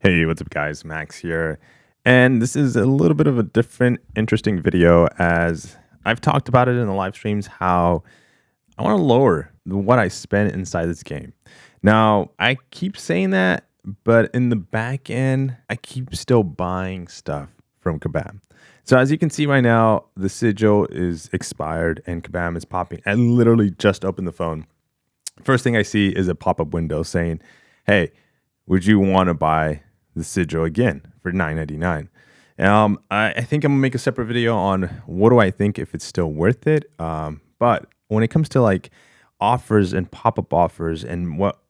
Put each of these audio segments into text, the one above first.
Hey, what's up, guys? Max here. And this is a little bit of a different, interesting video as I've talked about it in the live streams how I want to lower what I spend inside this game. Now, I keep saying that, but in the back end, I keep still buying stuff from Kabam. So as you can see right now, the sigil is expired and Kabam is popping. I literally just opened the phone. First thing I see is a pop-up window saying, hey, would you want to buy the sigil again for $9.99? I think I'm gonna make a separate video on what do I think if it's still worth it. But when it comes to like offers and pop-up offers and what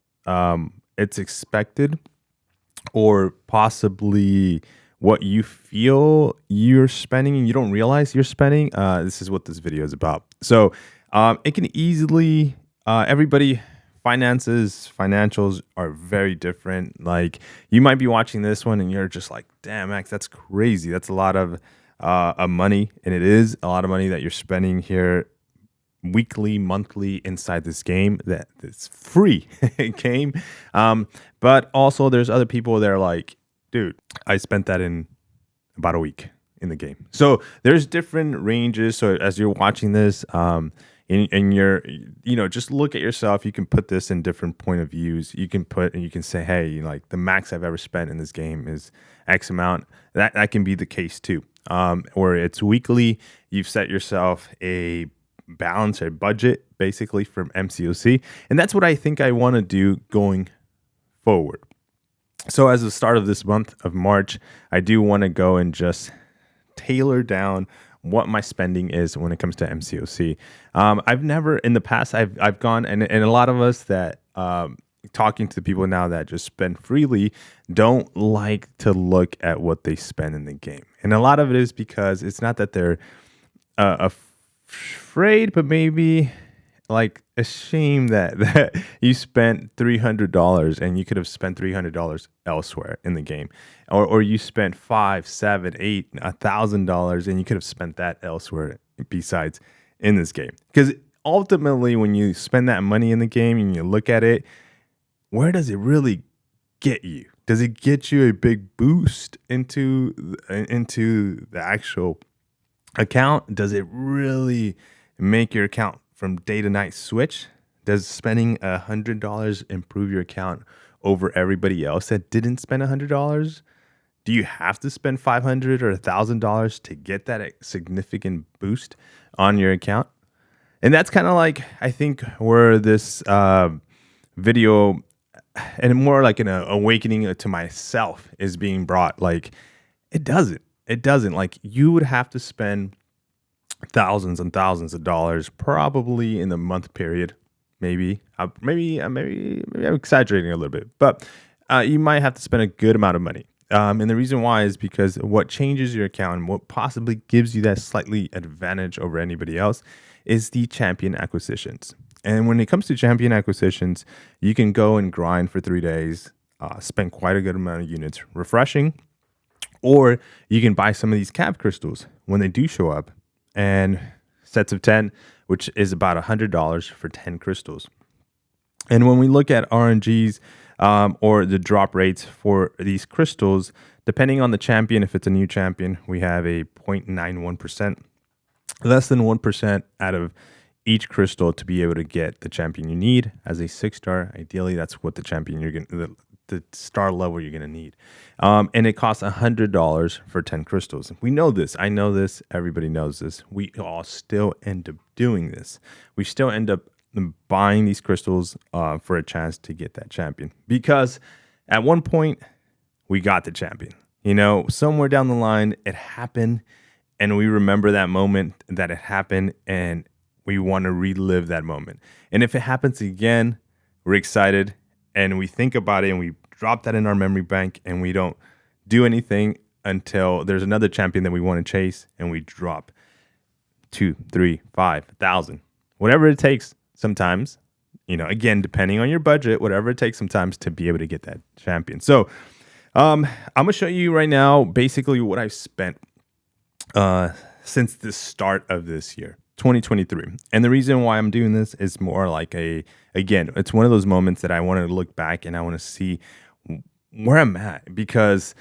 it's expected or possibly what you feel you're spending and you don't realize you're spending, this is what this video is about. So it can easily everybody financials are very different. Like you might be watching this one and you're just like, damn, Max, that's crazy. That's a lot of money. And it is a lot of money that you're spending here weekly, monthly inside this game that it's free game. But also there's other people that are like, dude, I spent that in about a week in the game. So there's different ranges. So as you're watching this, and you're, just look at yourself. You can put this in different point of views. You can put, and you can say, hey, like the max I've ever spent in this game is X amount. That can be the case too. Or it's weekly. You've set yourself a balance, a budget, basically from MCOC. And that's what I think I want to do going forward. So as the start of this month of March, I do want to go and just tailor down what my spending is when it comes to MCOC. I've never in the past I've gone and a lot of us that talking to people now that just spend freely don't like to look at what they spend in the game, and a lot of it is because it's not that they're afraid, but maybe like ashamed that you spent $300 and you could have spent $300 elsewhere in the game, or you spent $5, $7, $8, $1,000 and you could have spent that elsewhere besides in this game. Because ultimately, when you spend that money in the game and you look at it, where does it really get you? Does it get you a big boost into the actual account? Does it really make your account from day to night switch? Does spending $100 improve your account over everybody else that didn't spend $100? Do you have to spend $500 or $1,000 to get that significant boost on your account? And that's kind of like, I think, where this video and more like an awakening to myself is being brought. Like, it doesn't. Like, you would have to spend thousands and thousands of dollars probably in the month period. Maybe I'm exaggerating a little bit, but you might have to spend a good amount of money. And the reason why is because what changes your account and what possibly gives you that slightly advantage over anybody else is the champion acquisitions. And when it comes to champion acquisitions, you can go and grind for 3 days, spend quite a good amount of units refreshing, or you can buy some of these cap crystals when they do show up, and sets of 10, which is about $100 for 10 crystals. And when we look at RNGs or the drop rates for these crystals, depending on the champion, if it's a new champion, we have a 0.91%, less than 1% out of each crystal to be able to get the champion you need as a 6-star. Ideally, that's what the champion you're going to, the star level you're going to need. And it costs $100 for 10 crystals. We know this. I know this. Everybody knows this. We all still end up doing this. We still end up buying these crystals for a chance to get that champion, because at one point we got the champion. Somewhere down the line it happened, and we remember that moment that it happened, and we want to relive that moment. And if it happens again, we're excited and we think about it and we drop that in our memory bank, and we don't do anything until there's another champion that we want to chase, and we drop 2, 3, 5, 1,000, whatever it takes. Sometimes, again, depending on your budget, whatever it takes sometimes to be able to get that champion. So I'm gonna show you right now basically what I've spent since the start of this year, 2023. And the reason why I'm doing this is more like again, it's one of those moments that I want to look back and I want to see where I'm at, because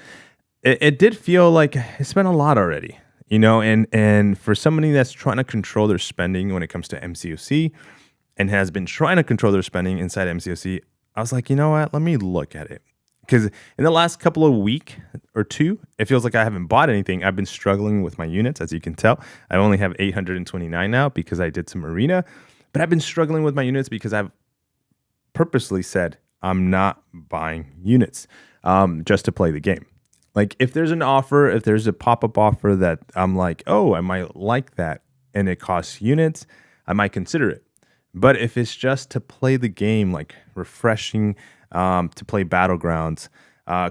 it did feel like I spent a lot already, and for somebody that's trying to control their spending when it comes to MCOC and has been trying to control their spending inside MCOC, I was like, you know what? Let me look at it. Because in the last couple of week or two, it feels like I haven't bought anything. I've been struggling with my units, as you can tell. I only have 829 now because I did some arena, but I've been struggling with my units because I've purposely said I'm not buying units just to play the game. Like if there's an offer, if there's a pop-up offer that I'm like, oh, I might like that, and it costs units, I might consider it. But if it's just to play the game, like refreshing, to play Battlegrounds,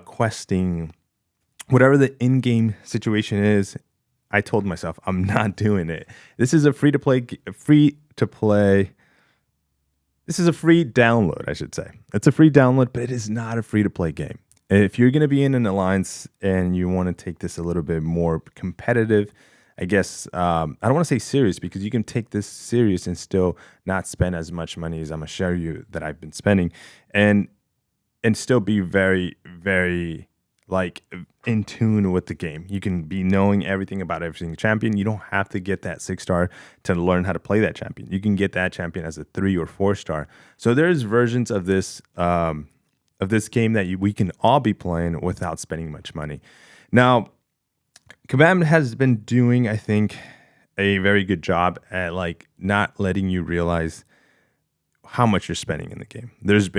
questing, whatever the in-game situation is, I told myself I'm not doing it. This is a free to play. This is a free download, I should say. It's a free download, but it is not a free to play game. If you're going to be in an alliance and you want to take this a little bit more competitive, I guess, I don't want to say serious, because you can take this serious and still not spend as much money as I'm going to show you that I've been spending, and still be very, very like in tune with the game. You can be knowing everything about every single champion. You don't have to get that 6-star to learn how to play that champion. You can get that champion as a 3 or 4-star. So there's versions of this game that we can all be playing without spending much money. Now, Kabam has been doing, I think, a very good job at like not letting you realize how much you're spending in the game. There's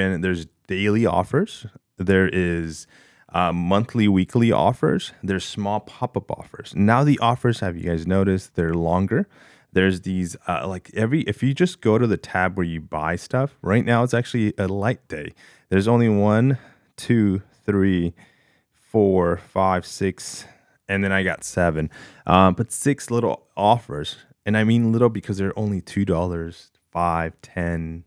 daily offers. There is monthly, weekly offers. There's small pop-up offers. Now the offers, have you guys noticed, they're longer. There's these if you just go to the tab where you buy stuff, right now it's actually a light day. There's only 1, 2, 3, 4, 5, 6, and then I got 7. But 6 little offers. And I mean little because they're only $2, $5,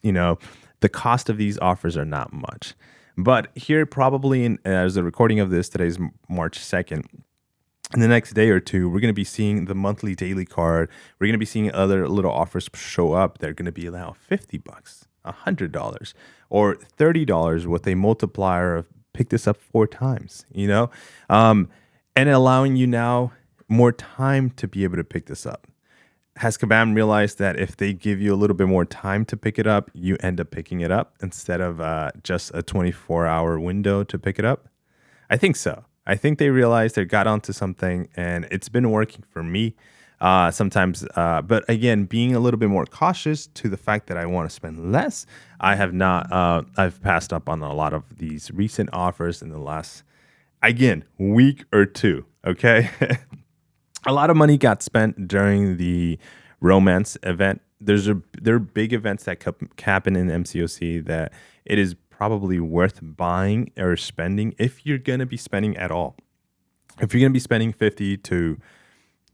$10. The cost of these offers are not much. But here, probably as a recording of this, today's March 2nd, in the next day or two, we're going to be seeing the monthly daily card. We're going to be seeing other little offers show up. They're going to be now $50, $100, or $30 with a multiplier of pick this up 4 times, and allowing you now more time to be able to pick this up. Has Kabam realized that if they give you a little bit more time to pick it up, you end up picking it up instead of just a 24-hour window to pick it up? I think so. I think they realized they got onto something, and it's been working for me sometimes. But again, being a little bit more cautious to the fact that I want to spend less, I have not. I've passed up on a lot of these recent offers in the last, again, week or two. Okay. A lot of money got spent during the romance event. There are big events that happen in MCOC that it is probably worth buying or spending if you're going to be spending at all. If you're going to be spending $50 to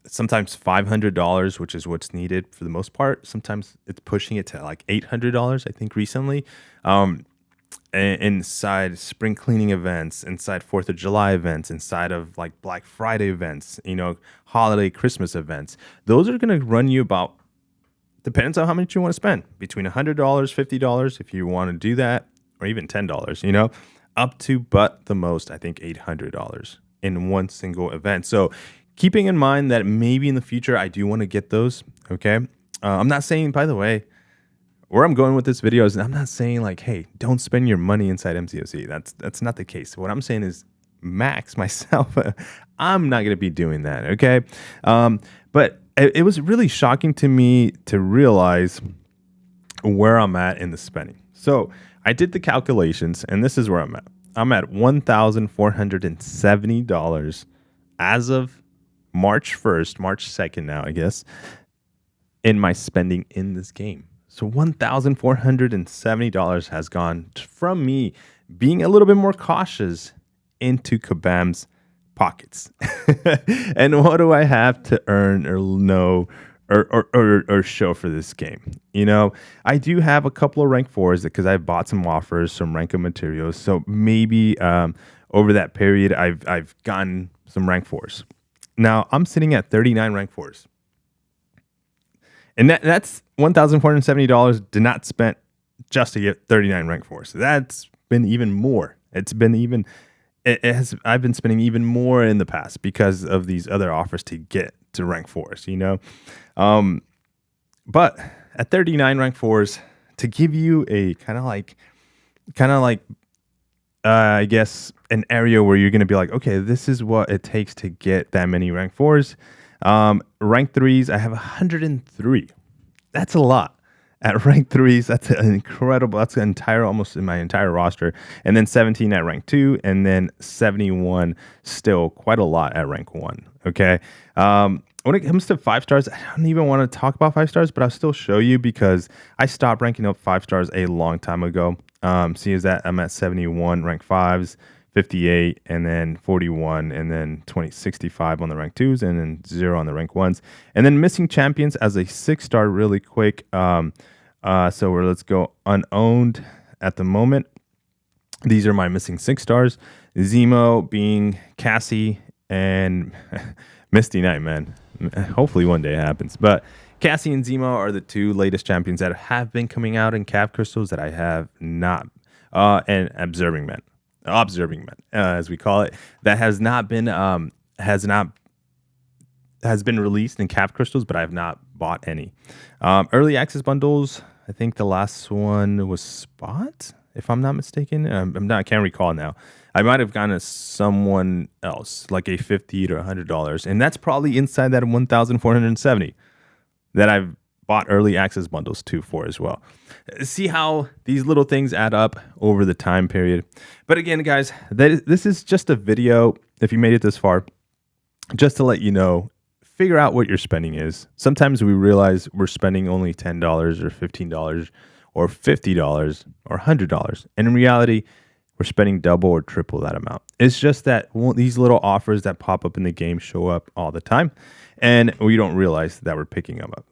sometimes $500, which is what's needed for the most part. Sometimes it's pushing it to like $800, I think, recently. Inside spring cleaning events, inside 4th of July events, inside of like Black Friday events, holiday Christmas events. Those are going to run you about, depends on how much you want to spend, between $100, $50 if you want to do that, or even $10, up to, but the most, I think, $800 in one single event. So keeping in mind that maybe in the future I do want to get those, okay? I'm not saying, by the way, where I'm going with this video is I'm not saying like, hey, don't spend your money inside MCOC. That's not the case. What I'm saying is Max, myself, I'm not going to be doing that, okay? But it was really shocking to me to realize where I'm at in the spending. So I did the calculations, and this is where I'm at. I'm at $1,470 as of March 1st, March 2nd now, I guess, in my spending in this game. So $1,470 has gone from me being a little bit more cautious into Kabam's pockets. And what do I have to earn or know or show for this game? I do have a couple of rank 4s because I bought some offers, some rank of materials. So maybe over that period, I've gotten some rank 4s. Now I'm sitting at 39 rank 4s. And that's $1,470 did not spent just to get 39 rank 4s. So that's been even more It's been even it has I've been spending even more in the past because of these other offers to get to rank fours, Um, but at 39 rank fours, to give you a kind of like I guess an area where you're going to be like, okay, this is what it takes to get that many rank fours. Rank threes, I have 103. That's a lot. At rank threes, that's an incredible. That's almost in my entire roster. And then 17 at rank two, and then 71 still quite a lot at rank one. Okay. When it comes to 5 stars, I don't even want to talk about 5 stars, but I'll still show you because I stopped ranking up 5 stars a long time ago. See, is that I'm at 71 rank fives, 58, and then 41, and then 65 on the rank twos, and then 0 on the rank ones. And then missing champions as a 6 star really quick. Let's go unowned at the moment. These are my missing 6 stars. Zemo being Cassie and Misty Knight, man. Hopefully one day it happens. But Cassie and Zemo are the 2 latest champions that have been coming out in Cap Crystals that I have not. And Observing Men, as we call it, that has been released in Cap Crystals, but I have not bought any. Early access bundles. I think the last one was Spot, if I'm not mistaken. I can't recall now. I might have gone to someone else, like a $50 to $100, and that's probably inside that 1,470 that I've bought early access bundles for as well. See how these little things add up over the time period. But again, guys, this is just a video. If you made it this far, just to let you know, figure out what your spending is. Sometimes we realize we're spending only $10 or $15 or $50 or $100. And in reality, we're spending double or triple that amount. It's just that these little offers that pop up in the game show up all the time, and we don't realize that we're picking them up.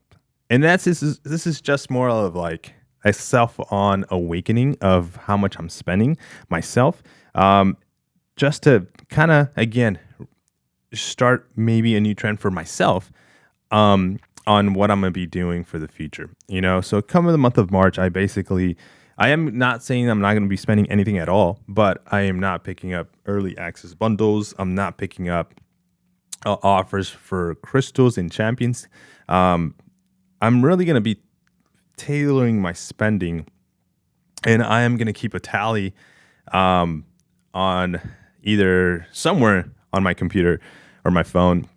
And this is just more of like a self-on awakening of how much I'm spending myself, just to kind of, again, start maybe a new trend for myself on what I'm going to be doing for the future. So come the month of March, I am not saying I'm not going to be spending anything at all, but I am not picking up early access bundles. I'm not picking up offers for crystals and champions. I'm really going to be tailoring my spending, and I am going to keep a tally on either somewhere on my computer or my phone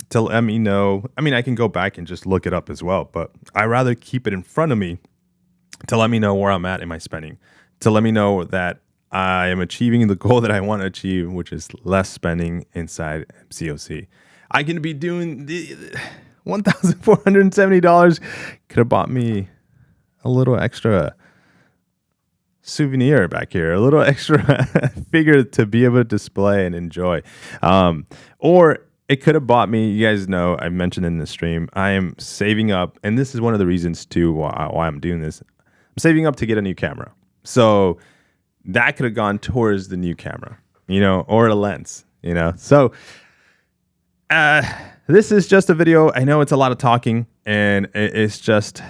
to let me know. I mean, I can go back and just look it up as well, but I rather keep it in front of me to let me know where I'm at in my spending, to let me know that I am achieving the goal that I want to achieve, which is less spending inside MCOC. I can be doing the $1,470. Could have bought me a little extra souvenir back here, a little extra figure to be able to display and enjoy. Or it could have bought me, you guys know, I mentioned in the stream, I am saving up, and this is one of the reasons too why I'm doing this. I'm saving up to get a new camera. So that could have gone towards the new camera, or a lens, So this is just a video. I know it's a lot of talking, and it's just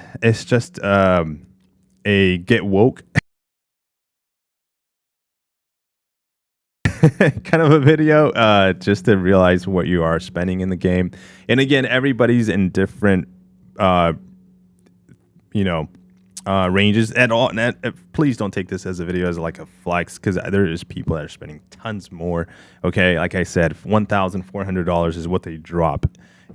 a get woke kind of a video, just to realize what you are spending in the game. And again, everybody's in different, ranges at all. Please don't take this as a video as like a flex, because there is people that are spending tons more. Okay, like I said, $1,400 is what they drop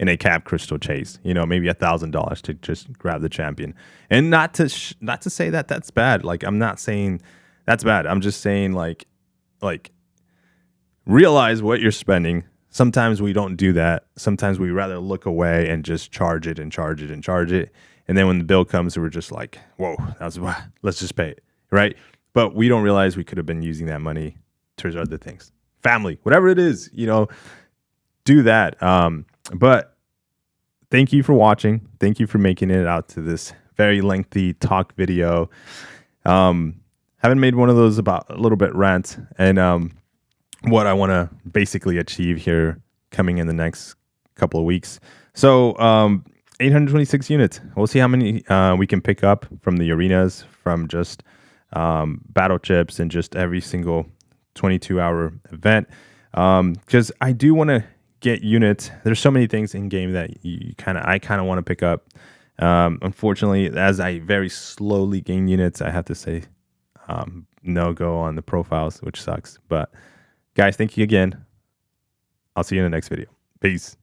in a cap crystal chase. Maybe $1,000 to just grab the champion. And not to say that that's bad. Like, I'm not saying that's bad. I'm just saying like realize what you're spending. Sometimes we don't do that. Sometimes we rather look away and just charge it. And then when the bill comes, we're just like, whoa, let's just pay it, right? But we don't realize we could have been using that money towards other things. Family, whatever it is, do that. But thank you for watching. Thank you for making it out to this very lengthy talk video. Haven't made one of those about a little bit rant, and what I want to basically achieve here coming in the next couple of weeks. So 826 units. We'll see how many we can pick up from the arenas, from just battle chips, and just every single 22-hour event. Because I do want to get units. There's so many things in game that I kind of want to pick up. Unfortunately, as I very slowly gain units, I have to say no go on the profiles, which sucks. But guys, thank you again. I'll see you in the next video. Peace.